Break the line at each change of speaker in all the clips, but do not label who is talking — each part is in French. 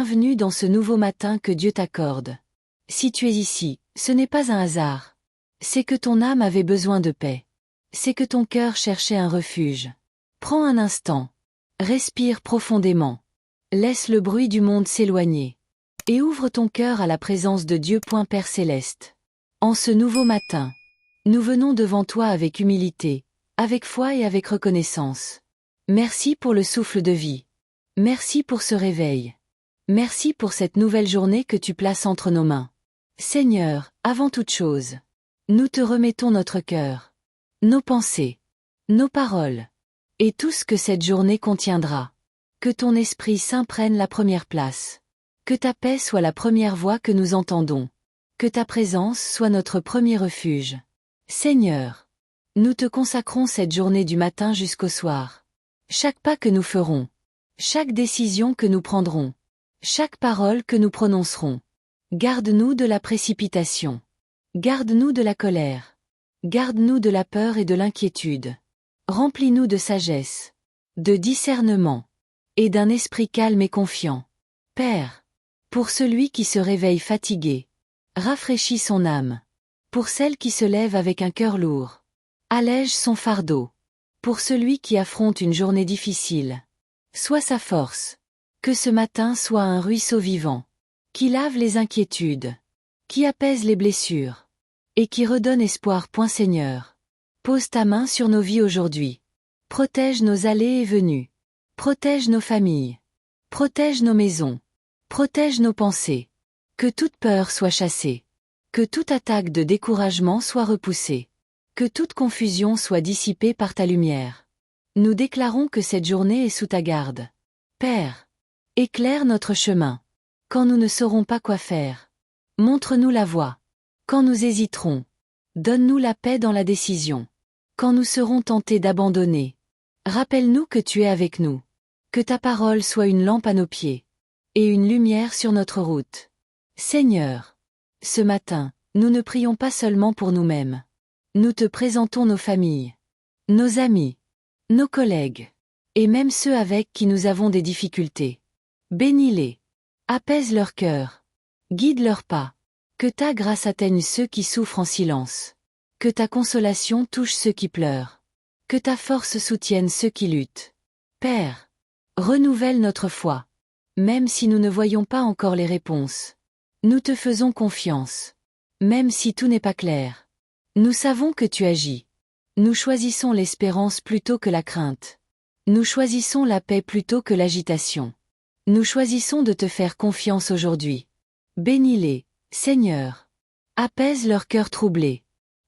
Bienvenue dans ce nouveau matin que Dieu t'accorde. Si tu es ici, ce n'est pas un hasard. C'est que ton âme avait besoin de paix. C'est que ton cœur cherchait un refuge. Prends un instant. Respire profondément. Laisse le bruit du monde s'éloigner. Et ouvre ton cœur à la présence de Dieu. Père céleste. En ce nouveau matin, nous venons devant toi avec humilité, avec foi et avec reconnaissance. Merci pour le souffle de vie. Merci pour ce réveil. Merci pour cette nouvelle journée que tu places entre nos mains. Seigneur, avant toute chose, nous te remettons notre cœur, nos pensées, nos paroles, et tout ce que cette journée contiendra. Que ton Esprit Saint prenne la première place. Que ta paix soit la première voix que nous entendons. Que ta présence soit notre premier refuge. Seigneur, nous te consacrons cette journée du matin jusqu'au soir. Chaque pas que nous ferons, chaque décision que nous prendrons, chaque parole que nous prononcerons. Garde-nous de la précipitation. Garde-nous de la colère. Garde-nous de la peur et de l'inquiétude. Remplis-nous de sagesse, de discernement, et d'un esprit calme et confiant. Père, pour celui qui se réveille fatigué, rafraîchis son âme. Pour celle qui se lève avec un cœur lourd, allège son fardeau. Pour celui qui affronte une journée difficile, sois sa force. Que ce matin soit un ruisseau vivant, qui lave les inquiétudes, qui apaise les blessures, et qui redonne espoir. Seigneur, pose ta main sur nos vies aujourd'hui. Protège nos allées et venues. Protège nos familles. Protège nos maisons. Protège nos pensées. Que toute peur soit chassée. Que toute attaque de découragement soit repoussée. Que toute confusion soit dissipée par ta lumière. Nous déclarons que cette journée est sous ta garde. Père, éclaire notre chemin. Quand nous ne saurons pas quoi faire, montre-nous la voie. Quand nous hésiterons, donne-nous la paix dans la décision. Quand nous serons tentés d'abandonner, rappelle-nous que tu es avec nous. Que ta parole soit une lampe à nos pieds et une lumière sur notre route. Seigneur, ce matin, nous ne prions pas seulement pour nous-mêmes. Nous te présentons nos familles, nos amis, nos collègues, et même ceux avec qui nous avons des difficultés. Bénis-les, apaise leur cœur, guide leurs pas. Que ta grâce atteigne ceux qui souffrent en silence. Que ta consolation touche ceux qui pleurent. Que ta force soutienne ceux qui luttent. Père, renouvelle notre foi. Même si nous ne voyons pas encore les réponses, nous te faisons confiance. Même si tout n'est pas clair, nous savons que tu agis. Nous choisissons l'espérance plutôt que la crainte. Nous choisissons la paix plutôt que l'agitation. Nous choisissons de te faire confiance aujourd'hui. Bénis-les, Seigneur. Apaise leur cœur troublé.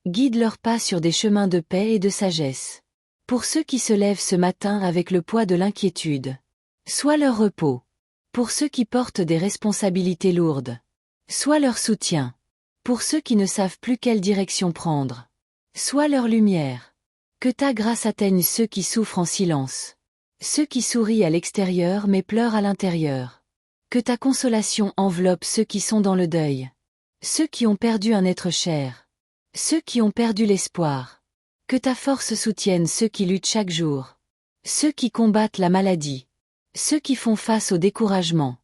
Guide leurs pas sur des chemins de paix et de sagesse. Pour ceux qui se lèvent ce matin avec le poids de l'inquiétude, sois leur repos. Pour ceux qui portent des responsabilités lourdes, sois leur soutien. Pour ceux qui ne savent plus quelle direction prendre, sois leur lumière. Que ta grâce atteigne ceux qui souffrent en silence. Ceux qui sourient à l'extérieur mais pleurent à l'intérieur. Que ta consolation enveloppe ceux qui sont dans le deuil. Ceux qui ont perdu un être cher. Ceux qui ont perdu l'espoir. Que ta force soutienne ceux qui luttent chaque jour. Ceux qui combattent la maladie. Ceux qui font face au découragement.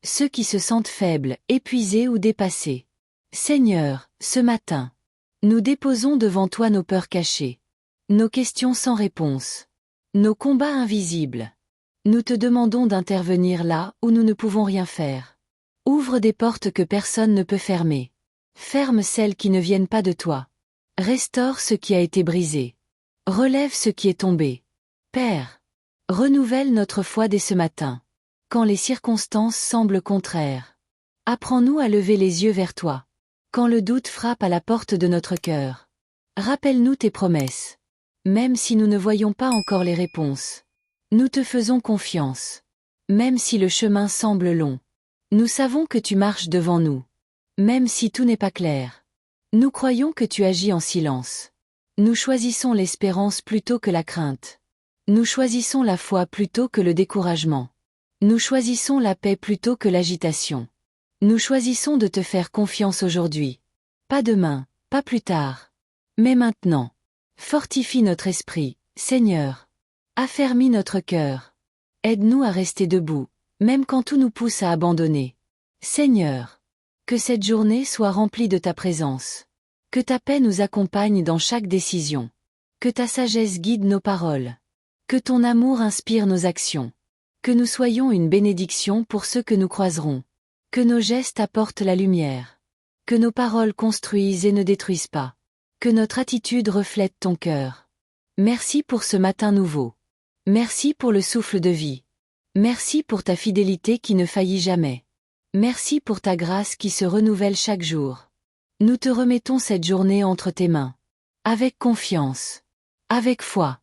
Ceux qui se sentent faibles, épuisés ou dépassés. Seigneur, ce matin, nous déposons devant toi nos peurs cachées, nos questions sans réponse, nos combats invisibles. Nous te demandons d'intervenir là où nous ne pouvons rien faire. Ouvre des portes que personne ne peut fermer. Ferme celles qui ne viennent pas de toi. Restaure ce qui a été brisé. Relève ce qui est tombé. Père, renouvelle notre foi dès ce matin. Quand les circonstances semblent contraires, apprends-nous à lever les yeux vers toi. Quand le doute frappe à la porte de notre cœur, rappelle-nous tes promesses. Même si nous ne voyons pas encore les réponses, nous te faisons confiance. Même si le chemin semble long, nous savons que tu marches devant nous. Même si tout n'est pas clair, nous croyons que tu agis en silence. Nous choisissons l'espérance plutôt que la crainte. Nous choisissons la foi plutôt que le découragement. Nous choisissons la paix plutôt que l'agitation. Nous choisissons de te faire confiance aujourd'hui. Pas demain, pas plus tard, mais maintenant. Fortifie notre esprit, Seigneur. Affermis notre cœur. Aide-nous à rester debout, même quand tout nous pousse à abandonner. Seigneur, que cette journée soit remplie de ta présence. Que ta paix nous accompagne dans chaque décision. Que ta sagesse guide nos paroles. Que ton amour inspire nos actions. Que nous soyons une bénédiction pour ceux que nous croiserons. Que nos gestes apportent la lumière. Que nos paroles construisent et ne détruisent pas. Que notre attitude reflète ton cœur. Merci pour ce matin nouveau. Merci pour le souffle de vie. Merci pour ta fidélité qui ne faillit jamais. Merci pour ta grâce qui se renouvelle chaque jour. Nous te remettons cette journée entre tes mains. Avec confiance. Avec foi.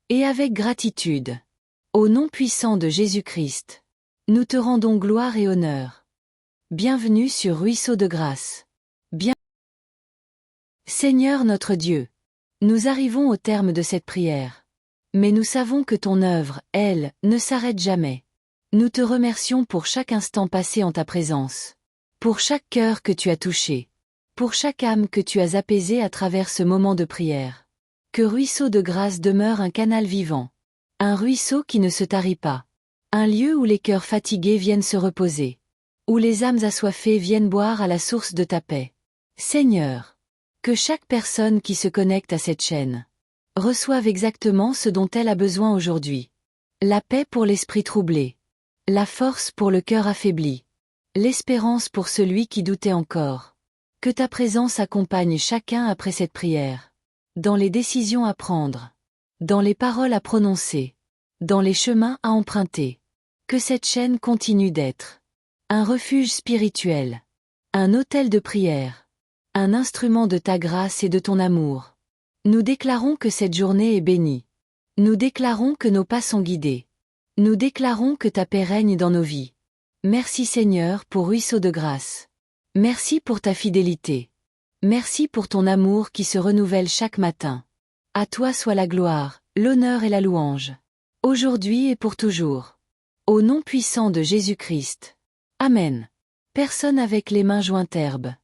Et avec gratitude. Au nom puissant de Jésus-Christ. Nous te rendons gloire et honneur. Bienvenue sur Ruisseau de Grâce. Seigneur notre Dieu. Nous arrivons au terme de cette prière. Mais nous savons que ton œuvre, elle, ne s'arrête jamais. Nous te remercions pour chaque instant passé en ta présence. Pour chaque cœur que tu as touché. Pour chaque âme que tu as apaisée à travers ce moment de prière. Que Ruisseau de Grâce demeure un canal vivant. Un ruisseau qui ne se tarit pas. Un lieu où les cœurs fatigués viennent se reposer. Où les âmes assoiffées viennent boire à la source de ta paix. Seigneur, que chaque personne qui se connecte à cette chaîne reçoive exactement ce dont elle a besoin aujourd'hui. La paix pour l'esprit troublé. La force pour le cœur affaibli. L'espérance pour celui qui doutait encore. Que ta présence accompagne chacun après cette prière. Dans les décisions à prendre. Dans les paroles à prononcer. Dans les chemins à emprunter. Que cette chaîne continue d'être un refuge spirituel. Un autel de prière. Un instrument de ta grâce et de ton amour. Nous déclarons que cette journée est bénie. Nous déclarons que nos pas sont guidés. Nous déclarons que ta paix règne dans nos vies. Merci Seigneur pour Ruisseau de Grâce. Merci pour ta fidélité. Merci pour ton amour qui se renouvelle chaque matin. À toi soit la gloire, l'honneur et la louange. Aujourd'hui et pour toujours. Au nom puissant de Jésus-Christ. Amen. Personne avec les mains jointes herbes.